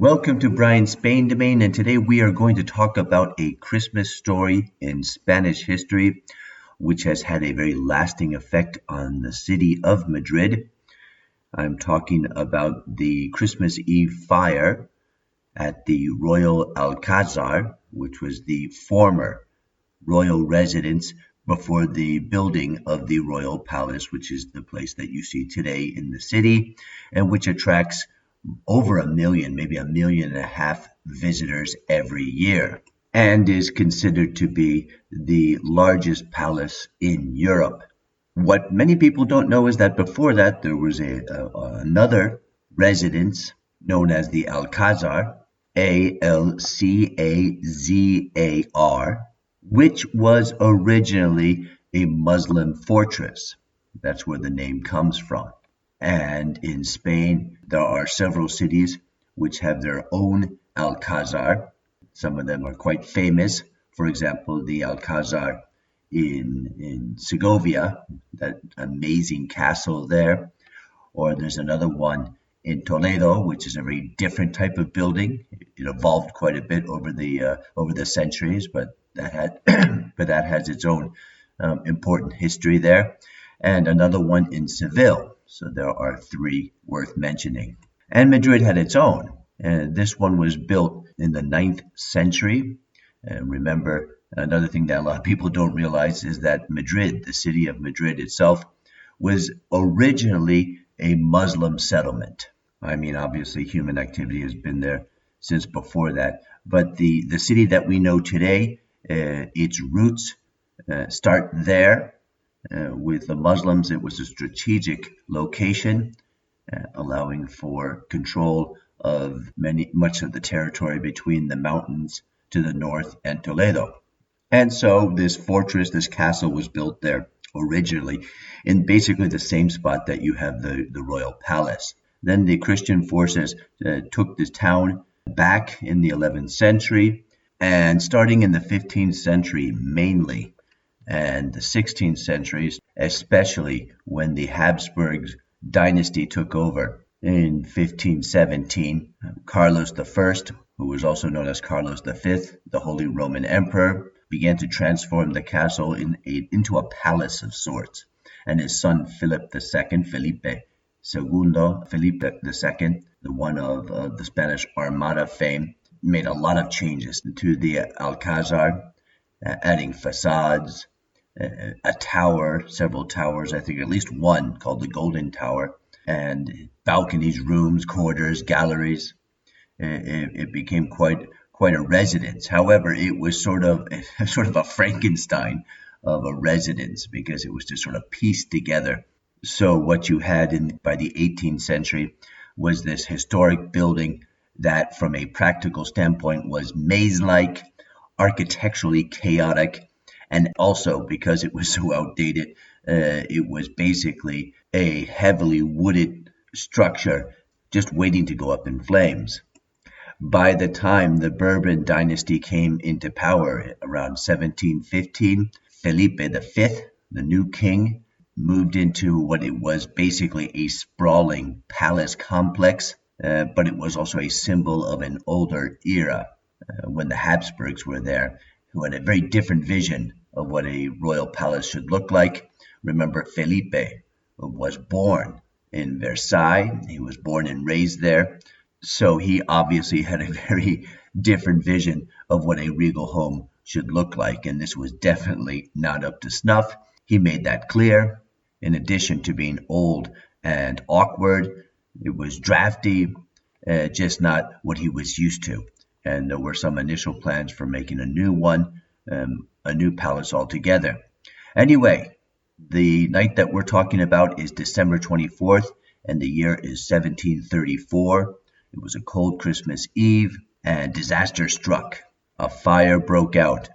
Welcome to Brian's Spain Domain, and today we are going to talk about a Christmas story in Spanish history, which has had a very lasting effect on the city of Madrid. I'm talking about the Christmas Eve fire at the Royal Alcázar, which was the former royal residence before the building of the Royal Palace, which is the place that you see today in the city, and which attracts over 1 million, maybe 1.5 million visitors every year, and is considered to be the largest palace in Europe. What many people don't know is that before that there was another residence known as the Alcázar, Alcazar, which was originally a Muslim fortress. That's where the name comes from. And in Spain, there are several cities which have their own Alcázar. Some of them are quite famous. For example, the Alcázar in Segovia, that amazing castle there. Or there's another one in Toledo, which is a very different type of building. It evolved quite a bit over the centuries, but that has its own important history there. And another one in Seville. So there are 3 worth mentioning. And Madrid had its own. And this one was built in the 9th century. And remember, another thing that a lot of people don't realize is that Madrid, the city of Madrid itself, was originally a Muslim settlement. I mean, obviously, human activity has been there since before that. But the city that we know today, its roots start there. With the Muslims, it was a strategic location, allowing for control of much of the territory between the mountains to the north and Toledo. And so this fortress, this castle, was built there originally in basically the same spot that you have the royal palace. Then the Christian forces took this town back in the 11th century, and starting in the 15th century mainly, and the 16th centuries, especially when the Habsburgs dynasty took over in 1517, Carlos I, who was also known as Carlos V, the Holy Roman Emperor, began to transform the castle into a palace of sorts. And his son Felipe II, the one of the Spanish Armada fame, made a lot of changes to the Alcázar, adding facades, a tower, several towers, I think at least one called the Golden Tower, and balconies, rooms, corridors, galleries. It became quite a residence. However, it was sort of a Frankenstein of a residence because it was just sort of pieced together. So what you had by the 18th century was this historic building that, from a practical standpoint, was maze-like, architecturally chaotic, and also, because it was so outdated, it was basically a heavily wooded structure just waiting to go up in flames. By the time the Bourbon dynasty came into power around 1715, Felipe V, the new king, moved into what it was basically a sprawling palace complex, but it was also a symbol of an older era when the Habsburgs were there, who had a very different vision of what a royal palace should look like. Remember, Felipe was born in Versailles. He was born and raised there. So he obviously had a very different vision of what a regal home should look like. And this was definitely not up to snuff. He made that clear. In addition to being old and awkward, it was drafty, just not what he was used to. And there were some initial plans for making a new one, a new palace altogether. Anyway, the night that we're talking about is December 24th, and the year is 1734. It was a cold Christmas Eve, and disaster struck. A fire broke out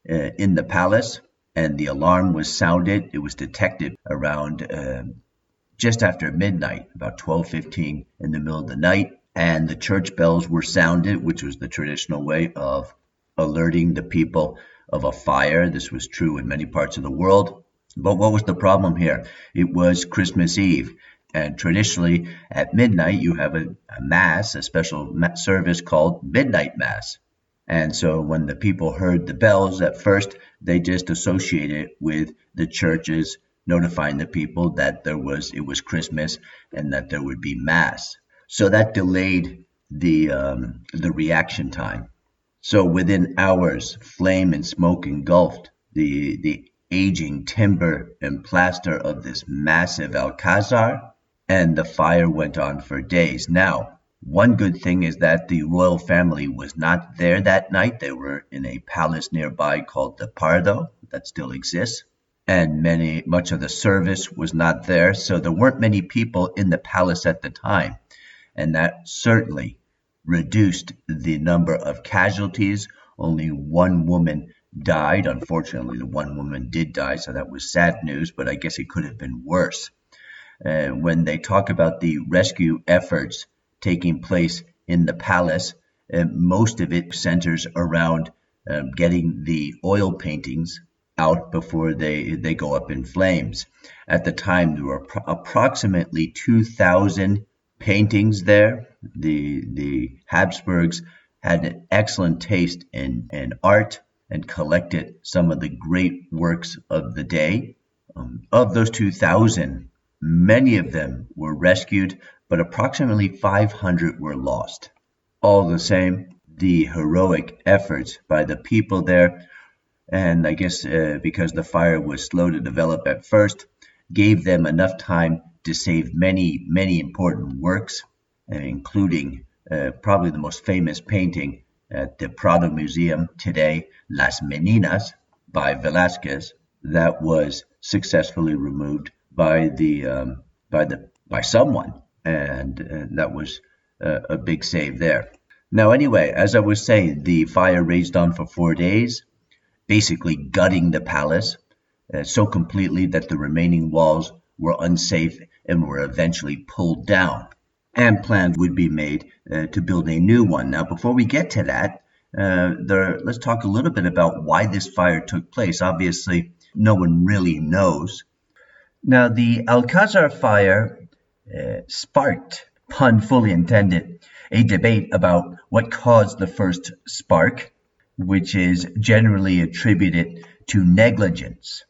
in the palace, and the alarm was sounded. It was detected around just after midnight, about 12:15 in the middle of the night. And the church bells were sounded, which was the traditional way of alerting the people of a fire. This was true in many parts of the world. But what was the problem here? It was Christmas Eve, And traditionally, at midnight, you have a mass, a special service called Midnight Mass. And so when the people heard the bells at first, they just associated it with the churches notifying the people that it was Christmas and that there would be Mass. So that delayed the reaction time. So within hours, flame and smoke engulfed the aging timber and plaster of this massive Alcázar, and the fire went on for days. Now, one good thing is that the royal family was not there that night. They were in a palace nearby called the Pardo, that still exists, and much of the service was not there, so there weren't many people in the palace at the time, and that certainly reduced the number of casualties. Only one woman died. Unfortunately, the one woman did die, so that was sad news, but I guess it could have been worse. When they talk about the rescue efforts taking place in the palace, most of it centers around getting the oil paintings out before they go up in flames. At the time, there were approximately 2,000 paintings there. The Habsburgs had an excellent taste in art and collected some of the great works of the day. Of those 2,000, many of them were rescued, but approximately 500 were lost. All the same, the heroic efforts by the people there, and I guess because the fire was slow to develop at first, gave them enough time to save many, many important works, including probably the most famous painting at the Prado Museum today, Las Meninas by Velázquez, that was successfully removed by someone, and that was a big save there. Now, anyway, as I was saying, the fire raged on for 4 days, basically gutting the palace so completely that the remaining walls were unsafe and were eventually pulled down, and plans would be made to build a new one. Now, before we get to that, let's talk a little bit about why this fire took place. Obviously, no one really knows. Now, the Alcázar fire sparked, pun fully intended, a debate about what caused the first spark, which is generally attributed to negligence.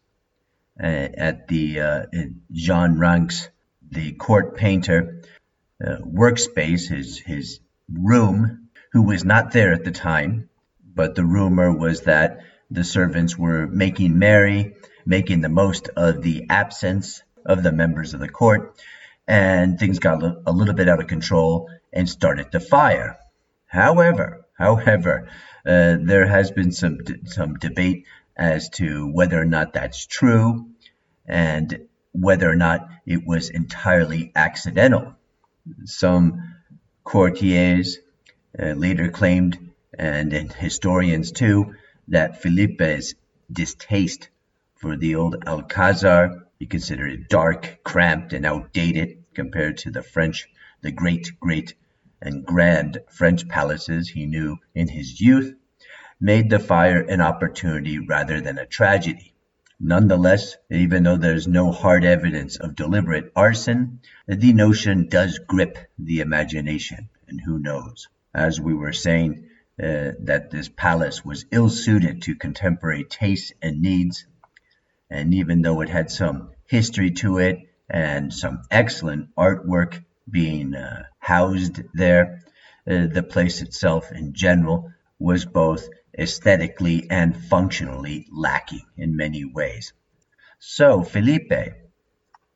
At the Jean Rank's, the court painter, workspace, his room, who was not there at the time, but the rumor was that the servants were making merry, making the most of the absence of the members of the court, and things got a little bit out of control and started to fire. However, there has been some debate as to whether or not that's true and whether or not it was entirely accidental. Some courtiers later claimed, and historians too, that Felipe's distaste for the old Alcázar, he considered it dark, cramped, and outdated compared to the great and grand French palaces he knew in his youth, made the fire an opportunity rather than a tragedy. Nonetheless, even though there's no hard evidence of deliberate arson, the notion does grip the imagination, and who knows. As we were saying, that this palace was ill-suited to contemporary tastes and needs, and even though it had some history to it and some excellent artwork being housed there, the place itself in general was both aesthetically and functionally lacking in many ways. So Felipe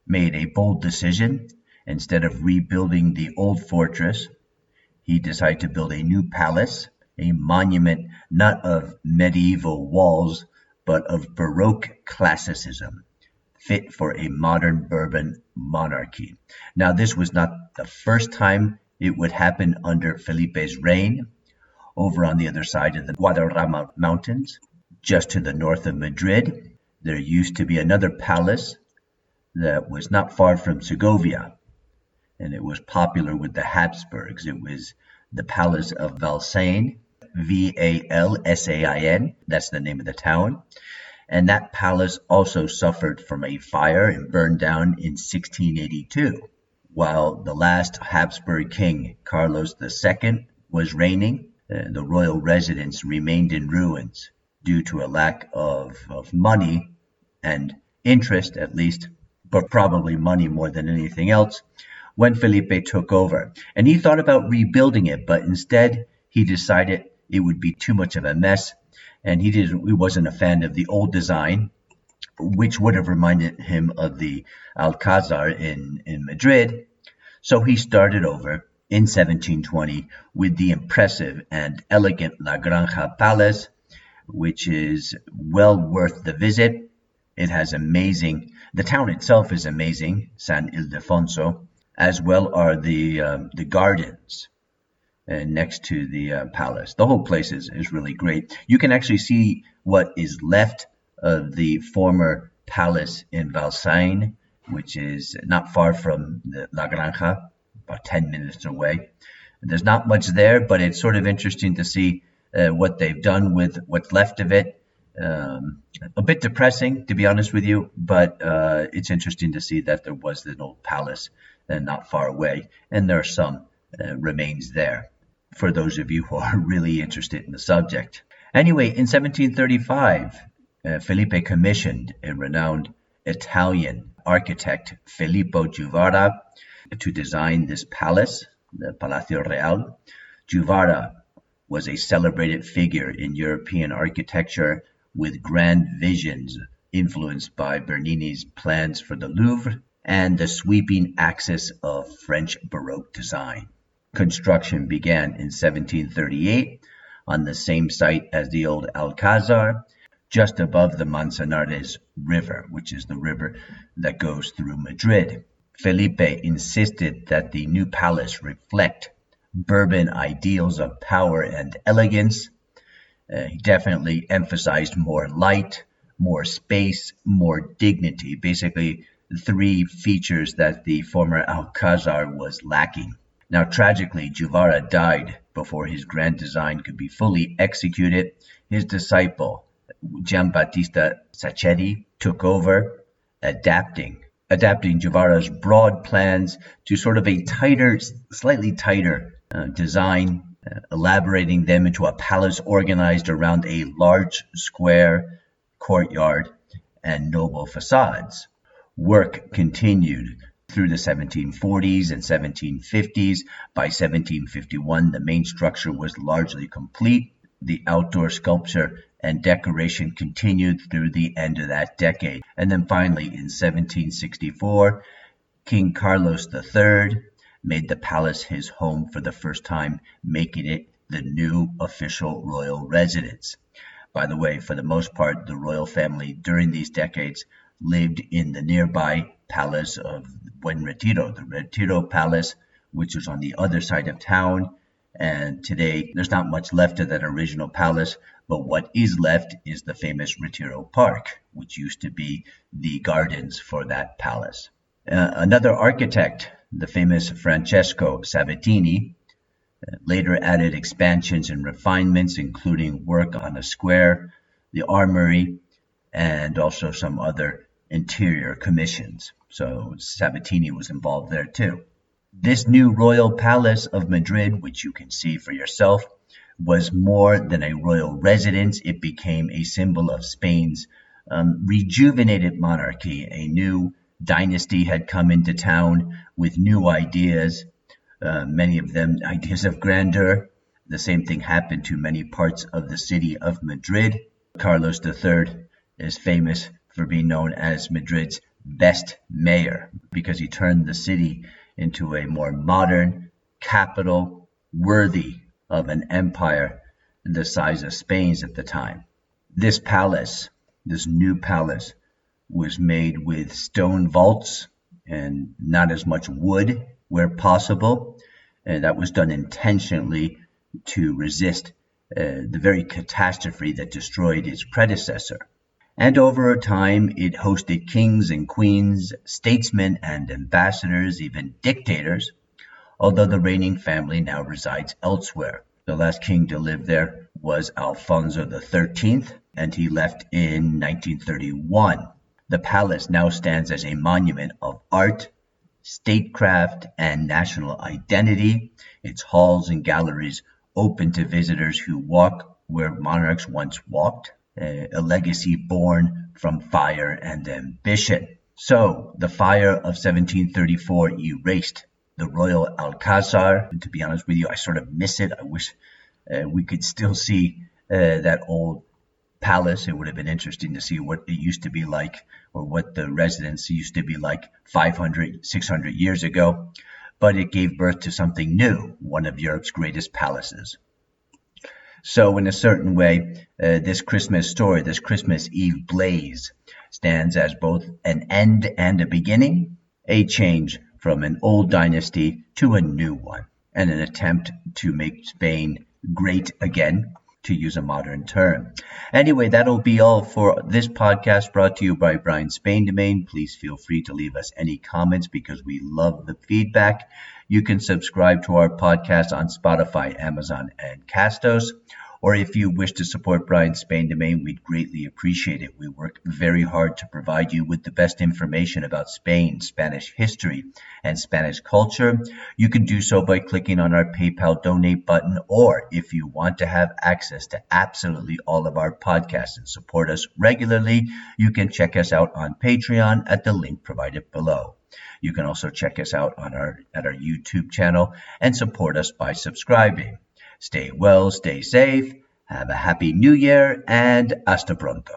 made a bold decision. Instead of rebuilding the old fortress, he decided to build a new palace, a monument not of medieval walls, but of Baroque classicism, fit for a modern Bourbon monarchy. Now, this was not the first time it would happen under Felipe's reign. Over on the other side of the Guadarrama Mountains, just to the north of Madrid, there used to be another palace that was not far from Segovia, and it was popular with the Habsburgs. It was the Palace of Valsain, Valsain, that's the name of the town. And that palace also suffered from a fire and burned down in 1682. While the last Habsburg king, Carlos II, was reigning, the royal residence remained in ruins due to a lack of money and interest, at least, but probably money more than anything else, when Felipe took over. And he thought about rebuilding it, but instead he decided it would be too much of a mess, and he wasn't a fan of the old design, which would have reminded him of the Alcázar in Madrid. So he started over in 1720 with the impressive and elegant La Granja Palace, which is well worth the visit. It has the town itself is amazing, San Ildefonso, as well are the gardens next to the palace. The whole place is really great. You can actually see what is left of the former palace in Valsayn, which is not far from the La Granja, about 10 minutes away. There's not much there, but it's sort of interesting to see what they've done with what's left of it. A bit depressing, to be honest with you, but it's interesting to see that there was an old palace not far away, and there are some remains there, for those of you who are really interested in the subject. Anyway, in 1735, Felipe commissioned a renowned Italian architect, Filippo Juvara, to design this palace, the Palacio Real. Juvara was a celebrated figure in European architecture with grand visions influenced by Bernini's plans for the Louvre and the sweeping axis of French Baroque design. Construction began in 1738 on the same site as the old Alcázar, just above the Manzanares River, which is the river that goes through Madrid. Felipe insisted that the new palace reflect Bourbon ideals of power and elegance. He definitely emphasized more light, more space, more dignity, basically three features that the former Alcázar was lacking. Now, tragically, Juvara died before his grand design could be fully executed. His disciple, Giambattista Sacchetti, took over, adapting Juvara's broad plans to sort of a tighter, slightly tighter design, elaborating them into a palace organized around a large square courtyard and noble facades. Work continued through the 1740s and 1750s. By 1751, the main structure was largely complete. The outdoor sculpture and decoration continued through the end of that decade. And then finally, in 1764, King Carlos III made the palace his home for the first time, making it the new official royal residence. By the way, for the most part, the royal family during these decades lived in the nearby palace of Buen Retiro, the Retiro Palace, which was on the other side of town. And today, there's not much left of that original palace, but what is left is the famous Retiro Park, which used to be the gardens for that palace. Another architect, the famous Francesco Sabatini, later added expansions and refinements, including work on a square, the armory, and also some other interior commissions. So Sabatini was involved there too. This new royal palace of Madrid, which you can see for yourself, was more than a royal residence. It became a symbol of Spain's rejuvenated monarchy. A new dynasty had come into town with new ideas, many of them ideas of grandeur. The same thing happened to many parts of the city of Madrid. Carlos III is famous for being known as Madrid's best mayor because he turned the city into a more modern capital worthy of an empire the size of Spain's at the time. This palace, this new palace, was made with stone vaults and not as much wood where possible. And that was done intentionally to resist the very catastrophe that destroyed its predecessor. And over time, it hosted kings and queens, statesmen and ambassadors, even dictators, although the reigning family now resides elsewhere. The last king to live there was Alfonso XIII, and he left in 1931. The palace now stands as a monument of art, statecraft, and national identity. Its halls and galleries open to visitors who walk where monarchs once walked, a legacy born from fire and ambition. So, the fire of 1734 erased the Royal Alcázar. And to be honest with you, I sort of miss it. I wish we could still see that old palace. It would have been interesting to see what it used to be like, or what the residence used to be like 500, 600 years ago. But it gave birth to something new, one of Europe's greatest palaces. So in a certain way, this Christmas story, this Christmas Eve blaze, stands as both an end and a beginning, a change from an old dynasty to a new one, and an attempt to make Spain great again, to use a modern term. Anyway, that'll be all for this podcast, brought to you by Brian Spain Domain. Please feel free to leave us any comments because we love the feedback. You can subscribe to our podcast on Spotify, Amazon, and Castos. Or if you wish to support Brian Spain Domain, we'd greatly appreciate it. We work very hard to provide you with the best information about Spain, Spanish history, and Spanish culture. You can do so by clicking on our PayPal donate button, or if you want to have access to absolutely all of our podcasts and support us regularly, you can check us out on Patreon at the link provided below. You can also check us out on at our YouTube channel and support us by subscribing. Stay well, stay safe, have a happy new year, and hasta pronto.